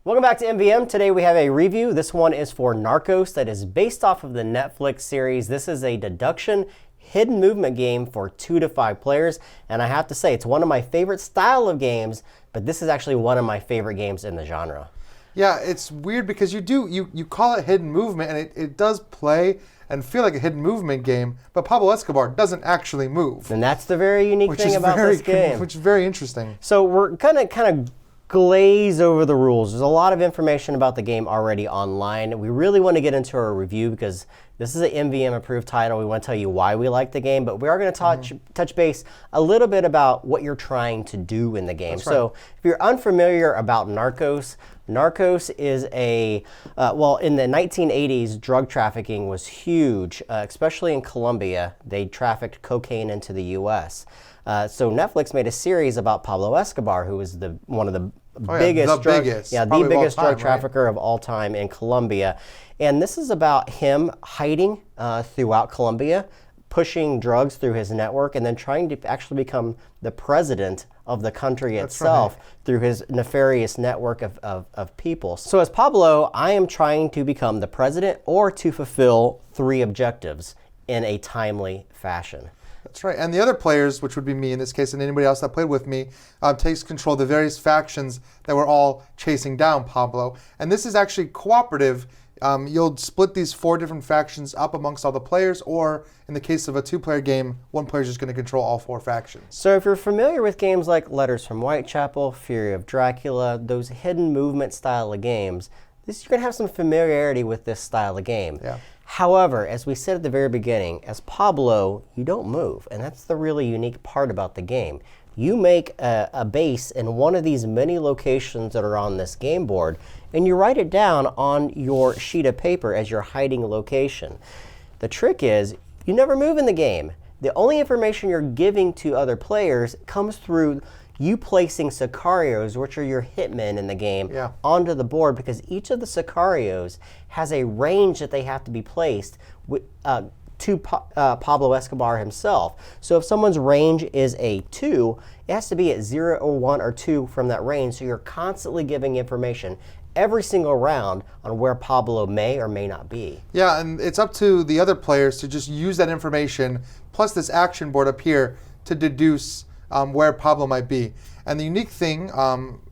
Welcome back to MVM. Today we have a review. This one is for Narcos that is based off of the Netflix series. This is a deduction hidden movement game for 2 to 5 players. And I have to say, it's one of my favorite style of games, but this is actually one of my favorite games in the genre. Yeah, it's weird because you call it hidden movement, and it does play and feel like a hidden movement game, but Pablo Escobar doesn't actually move. And that's the very unique thing about this game. Which is very interesting. So we're gonna kind of glaze over the rules. There's a lot of information about the game already online. We really want to get into our review because this is an MVM approved title. We want to tell you why we like the game, but we are going to touch base a little bit about what you're trying to do in the game. That's right. So if you're unfamiliar about Narcos, Narcos is well, in the 1980s, drug trafficking was huge, especially in Colombia. They trafficked cocaine into the U.S. So Netflix made a series about Pablo Escobar, who was one of the biggest drug trafficker of all time in Colombia. And this is about him hiding throughout Colombia, pushing drugs through his network, and then trying to actually become the president of the country itself through his nefarious network of people. So as Pablo, I am trying to become the president or to fulfill 3 objectives in a timely fashion. That's right. And the other players, which would be me in this case and anybody else that played with me, takes control of the various factions that were all chasing down Pablo. And this is actually cooperative. You'll split these 4 different factions up amongst all the players, or in the case of a 2-player game, 1 player is just going to control all 4 factions. So if you're familiar with games like Letters from Whitechapel, Fury of Dracula, those hidden movement style of games, you're going to have some familiarity with this style of game. Yeah. However, as we said at the very beginning, as Pablo, you don't move, and that's the really unique part about the game. You make a base in one of these many locations that are on this game board, and you write it down on your sheet of paper as your hiding location. The trick is, you never move in the game. The only information you're giving to other players comes through you placing sicarios, which are your hitmen in the game, onto the board, because each of the sicarios has a range that they have to be placed with, to Pablo Escobar himself. So if someone's range is a 2, it has to be at 0 or 1 or 2 from that range. So you're constantly giving information every single round on where Pablo may or may not be. Yeah, and it's up to the other players to just use that information, plus this action board up here, to deduce where Pablo might be. And the unique thing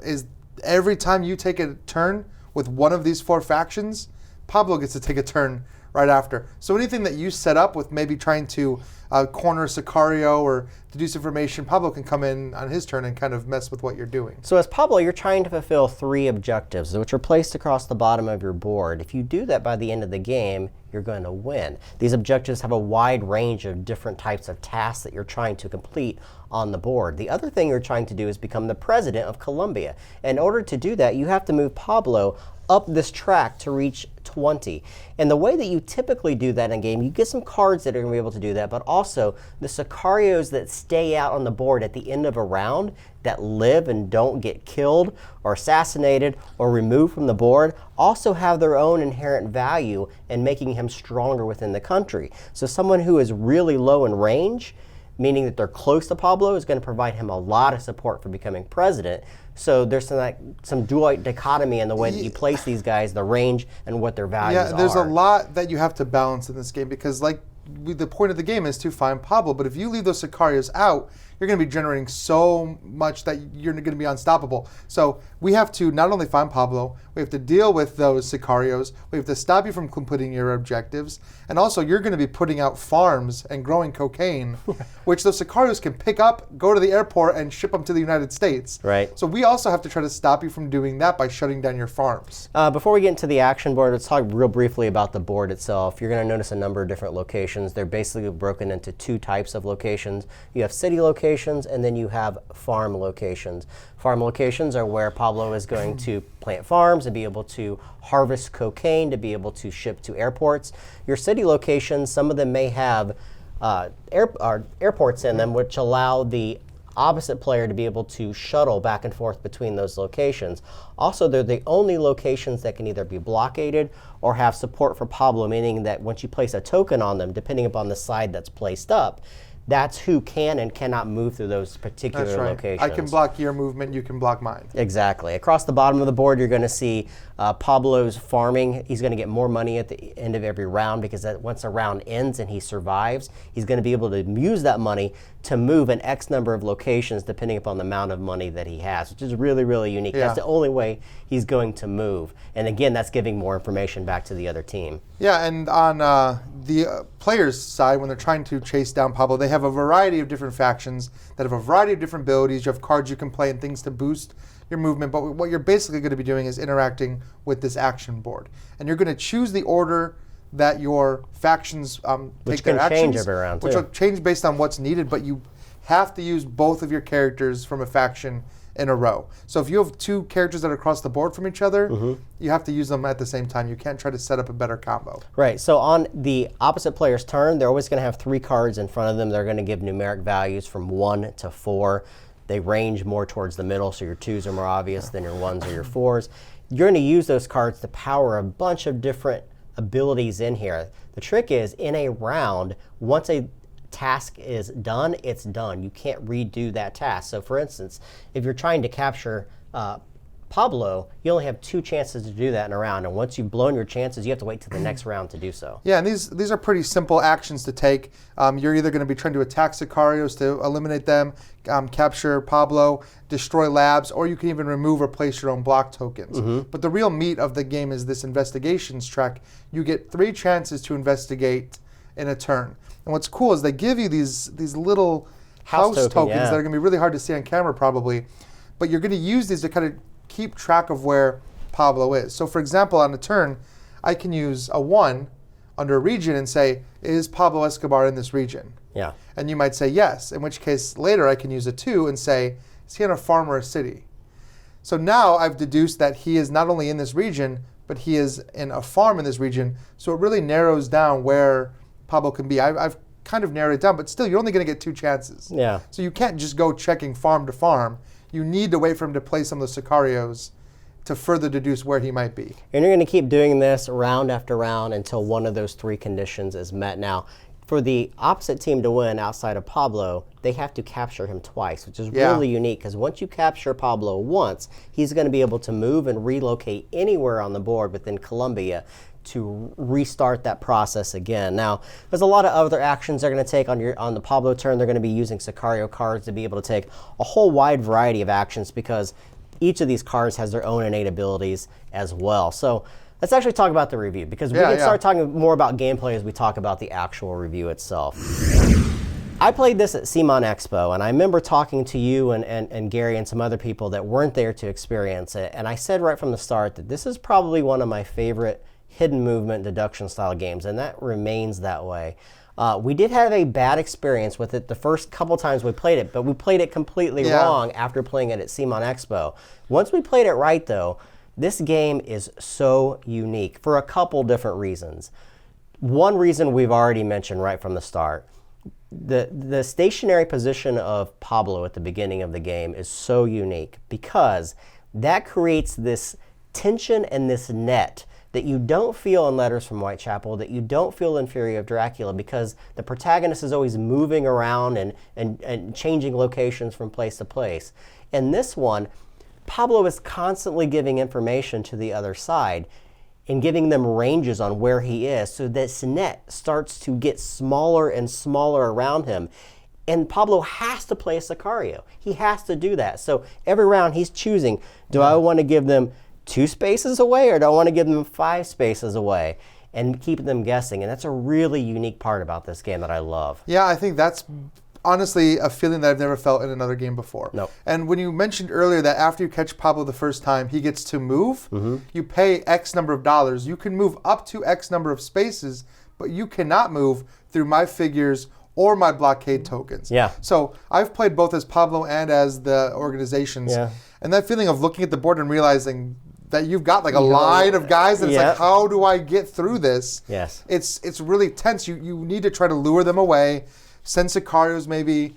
is every time you take a turn with one of these 4 factions, Pablo gets to take a turn right after. So anything that you set up with maybe trying to corner Sicario or deduce information, Pablo can come in on his turn and kind of mess with what you're doing. So as Pablo, you're trying to fulfill 3 objectives, which are placed across the bottom of your board. If you do that by the end of the game, you're going to win. These objectives have a wide range of different types of tasks that you're trying to complete on the board. The other thing you're trying to do is become the president of Colombia. In order to do that, you have to move Pablo up this track to reach 20. And the way that you typically do that in a game, you get some cards that are going to be able to do that, but also the sicarios that stay out on the board at the end of a round that live and don't get killed or assassinated or removed from the board also have their own inherent value in making him stronger within the country. So someone who is really low in range, meaning that they're close to Pablo, is going to provide him a lot of support for becoming president. So there's some dual dichotomy in the way that you place these guys, the range and what their values are. Yeah, there's a lot that you have to balance in this game because the point of the game is to find Pablo, but if you leave those sicarios out, you're going to be generating so much that you're going to be unstoppable. So we have to not only find Pablo, we have to deal with those sicarios, we have to stop you from completing your objectives, and also you're going to be putting out farms and growing cocaine, which those sicarios can pick up, go to the airport, and ship them to the United States. Right. So we also have to try to stop you from doing that by shutting down your farms. Before we get into the action board, let's talk real briefly about the board itself. You're going to notice a number of different locations. They're basically broken into 2 types of locations. You have city locations, and then you have farm locations. Farm locations are where Pablo is going to plant farms and be able to harvest cocaine to be able to ship to airports. Your city locations, some of them may have airports in them, which allow the opposite player to be able to shuttle back and forth between those locations. Also, they're the only locations that can either be blockaded or have support for Pablo, meaning that once you place a token on them, depending upon the side that's placed up, That's who can and cannot move through those particular That's right. locations. I can block your movement, you can block mine. Exactly. Across the bottom of the board, you're going to see Pablo's farming. He's going to get more money at the end of every round because once a round ends and he survives, he's going to be able to use that money to move an X number of locations depending upon the amount of money that he has, which is really, really unique. Yeah. That's the only way he's going to move. And again, that's giving more information back to the other team. Yeah, and on the players' side, when they're trying to chase down Pablo, they have a variety of different factions that have a variety of different abilities. You have cards you can play and things to boost your movement, but what you're basically going to be doing is interacting with this action board. And you're going to choose the order that your factions take their actions. Which can change every round, which will change based on what's needed, but you have to use both of your characters from a faction in a row. So if you have two characters that are across the board from each other, you have to use them at the same time. You can't try to set up a better combo. Right. So on the opposite player's turn, they're always going to have 3 cards in front of them. They're going to give numeric values from 1 to 4. They range more towards the middle, so your 2s are more obvious than your 1s or your 4s. You're going to use those cards to power a bunch of different abilities in here. The trick is, in a round, once a task is done, it's done. You can't redo that task. So for instance, if you're trying to capture Pablo, you only have 2 chances to do that in a round. And once you've blown your chances, you have to wait till the next round to do so. Yeah, and these are pretty simple actions to take. You're either going to be trying to attack Sicarios to eliminate them, capture Pablo, destroy labs, or you can even remove or place your own block tokens. But the real meat of the game is this investigations track. You get 3 chances to investigate in a turn. And what's cool is they give you these little house tokens that are going to be really hard to see on camera probably, but you're going to use these to kind of keep track of where Pablo is. So for example, on a turn, I can use a 1 under a region and say, is Pablo Escobar in this region? Yeah. And you might say yes, in which case later I can use a 2 and say, is he in a farm or a city? So now I've deduced that he is not only in this region, but he is in a farm in this region. So it really narrows down where Pablo can be. I've kind of narrowed it down, but still you're only going to get 2 chances. Yeah. So you can't just go checking farm to farm. You need to wait for him to play some of the Sicarios to further deduce where he might be. And you're going to keep doing this round after round until one of those 3 conditions is met. Now, for the opposite team to win outside of Pablo, they have to capture him twice, which is really unique because once you capture Pablo once, he's going to be able to move and relocate anywhere on the board within Colombia to restart that process again. Now, there's a lot of other actions they're going to take on the Pablo turn. They're going to be using Sicario cards to be able to take a whole wide variety of actions because each of these cards has their own innate abilities as well. So let's actually talk about the review because we can start talking more about gameplay as we talk about the actual review itself. I played this at CMON Expo, and I remember talking to you and Gary and some other people that weren't there to experience it, and I said right from the start that this is probably one of my favorite hidden movement deduction style games, and that remains that way. We did have a bad experience with it the first couple times we played it, but we played it completely wrong after playing it at CMON Expo. Once we played it right, though, this game is so unique for a couple different reasons. One reason we've already mentioned right from the start. The stationary position of Pablo at the beginning of the game is so unique because that creates this tension and this net that you don't feel in Letters from Whitechapel, that you don't feel in Fury of Dracula, because the protagonist is always moving around and changing locations from place to place. In this one, Pablo is constantly giving information to the other side and giving them ranges on where he is, so this net starts to get smaller and smaller around him. And Pablo has to play a Sicario. He has to do that. So every round he's choosing, do I want to give them 2 spaces away, or do I want to give them 5 spaces away, and keep them guessing? And that's a really unique part about this game that I love. Yeah, I think that's honestly a feeling that I've never felt in another game before. Nope. And when you mentioned earlier that after you catch Pablo the first time, he gets to move, you pay X number of dollars. You can move up to X number of spaces, but you cannot move through my figures or my blockade tokens. Yeah. So I've played both as Pablo and as the organizations. Yeah. And that feeling of looking at the board and realizing that you've got like a line of guys, and it's like, how do I get through this? Yes. It's really tense. You need to try to lure them away, send Sicarios maybe,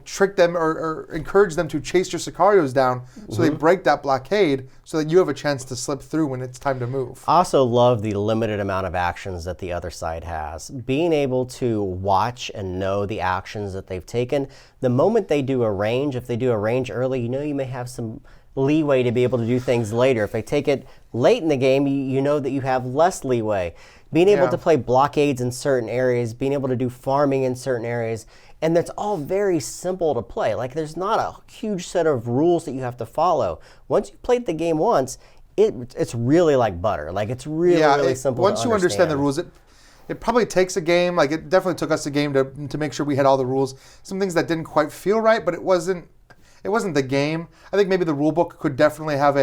trick them or encourage them to chase your Sicarios down so they break that blockade so that you have a chance to slip through when it's time to move. I also love the limited amount of actions that the other side has. Being able to watch and know the actions that they've taken, the moment they do a range, if they do a range early, you know you may have some leeway to be able to do things later. If they take it late in the game, you know that you have less leeway. Being able to play blockades in certain areas, being able to do farming in certain areas, and that's all very simple to play. Like there's not a huge set of rules that you have to follow. Once you've played the game once, it's really like butter. Like it's really simple once to you understand the understand. rules, it probably takes a game. Like it definitely took us a game to make sure we had all the rules. Some things that didn't quite feel right, but it wasn't the game. I think maybe the rule book could definitely have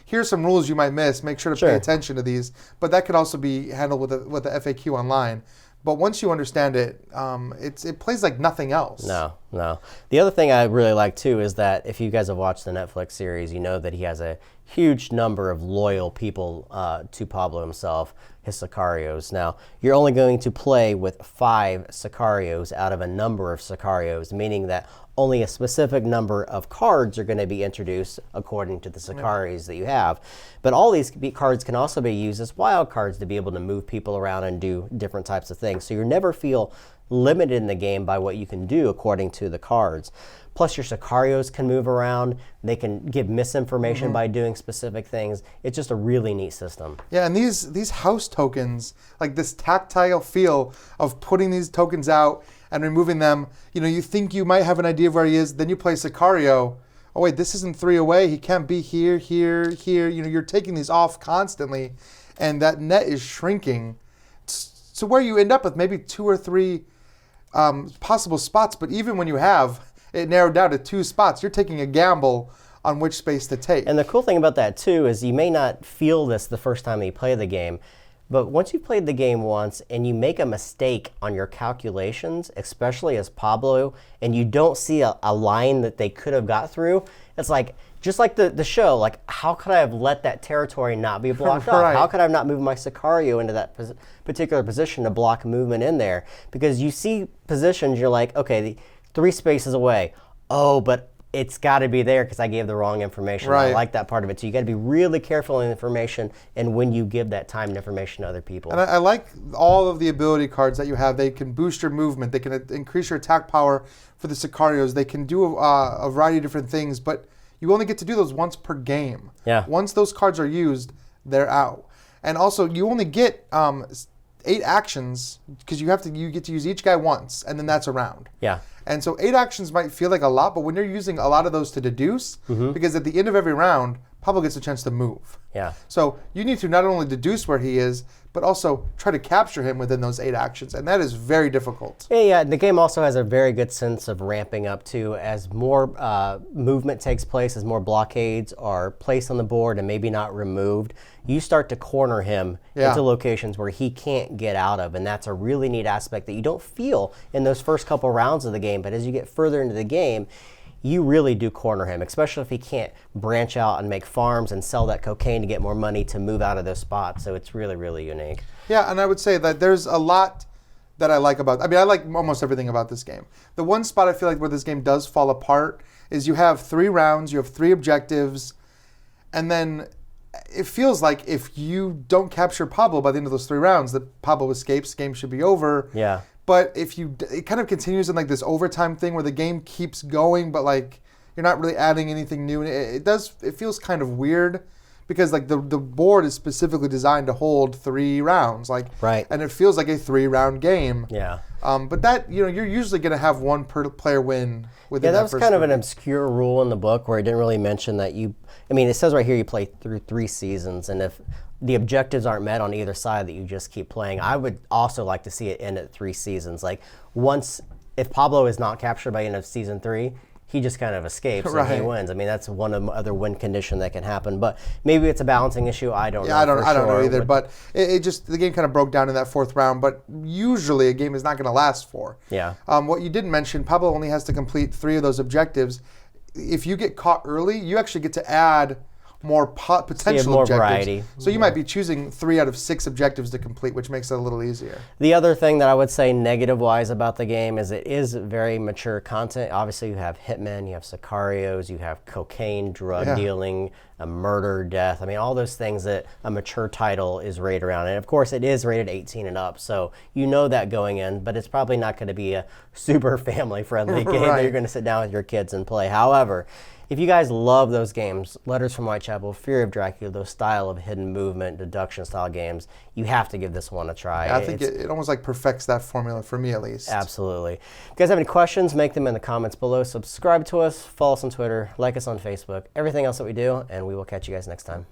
here's some rules you might miss. Make sure to pay attention to these. But that could also be handled with the FAQ online. But once you understand it, it plays like nothing else. No. The other thing I really like too is that if you guys have watched the Netflix series, you know that he has a huge number of loyal people to Pablo himself, his Sicarios. Now, you're only going to play with 5 Sicarios out of a number of Sicarios, meaning that only a specific number of cards are going to be introduced according to the Sicarios that you have. But all these cards can also be used as wild cards to be able to move people around and do different types of things. So you never feel limited in the game by what you can do according to the cards. Plus your Sicarios can move around. They can give misinformation by doing specific things. It's just a really neat system. Yeah, and these house tokens, like this tactile feel of putting these tokens out and removing them, you think you might have an idea of where he is, then you play Sicario. Oh wait, this isn't 3 away. He can't be here. You're taking these off constantly, and that net is shrinking. So where you end up with maybe 2 or 3 possible spots, but even when you have it narrowed down to 2 spots, you're taking a gamble on which space to take. And the cool thing about that too is you may not feel this the first time you play the game, but once you've played the game once and you make a mistake on your calculations, especially as Pablo, and you don't see a line that they could have got through, it's like, just like the show, like how could I have let that territory not be blocked off? How could I have not moved my Sicario into that particular position to block movement in there? Because you see positions, you're like, okay, the 3 spaces away. Oh, but it's got to be there because I gave the wrong information. I like that part of it. So you got to be really careful in information and when you give that time and information to other people. And I like all of the ability cards that you have. They can boost your movement. They can increase your attack power for the Sicarios. They can do a variety of different things, but you only get to do those once per game. Yeah. Once those cards are used, they're out. And also, you only get 8 actions because you get to use each guy once, and then that's a round. Yeah. And so 8 actions might feel like a lot, but when you're using a lot of those to deduce, because at the end of every round, Pablo gets a chance to move. Yeah. So you need to not only deduce where he is, but also try to capture him within those 8 actions, and that is very difficult. Yeah. The game also has a very good sense of ramping up too. As more movement takes place, as more blockades are placed on the board and maybe not removed, you start to corner him into locations where he can't get out of, and that's a really neat aspect that you don't feel in those first couple rounds of the game, but as you get further into the game, you really do corner him, especially if he can't branch out and make farms and sell that cocaine to get more money to move out of those spots. So it's really, really unique. Yeah, and I would say that there's a lot that I like about, I like almost everything about this game. The one spot I feel like where this game does fall apart is you have 3 rounds, you have 3 objectives, and then it feels like if you don't capture Pablo by the end of those 3 rounds, that Pablo escapes, game should be over. Yeah. But it kind of continues in like this overtime thing where the game keeps going, but like you're not really adding anything new. And it feels kind of weird because like the board is specifically designed to hold 3 rounds, like, and it feels like a 3-round game. Yeah. But that, you're usually going to have 1 per player win within that was first kind of an game. obscure rule in the book where it didn't really mention that it says right here you play through 3 seasons, and if the objectives aren't met on either side that you just keep playing, I would also like to see it end at 3 seasons. Like if Pablo is not captured by the end of season 3, he just kind of escapes and he wins. That's one of the other win condition that can happen. But maybe it's a balancing issue. I don't know. I don't know either. But it just, the game kind of broke down in that 4th round. But usually a game is not going to last 4. Yeah. What you didn't mention, Pablo only has to complete 3 of those objectives. If you get caught early, you actually get to add more potential more objectives. variety. So you might be choosing 3 out of 6 objectives to complete, which makes it a little easier. The other thing that I would say negative-wise about the game is it is very mature content. Obviously, you have hitmen, you have sicarios, you have cocaine, drug dealing, murder, death. I mean, all those things that a mature title is rated around. And of course, it is rated 18 and up, so you know that going in, but it's probably not going to be a super family-friendly game that you're going to sit down with your kids and play. However, if you guys love those games, Letters from Whitechapel, Fury of Dracula, those style of hidden movement, deduction style games, you have to give this one a try. I think it almost like perfects that formula for me at least. Absolutely. If you guys have any questions, make them in the comments below. Subscribe to us, follow us on Twitter, like us on Facebook, everything else that we do, and we will catch you guys next time.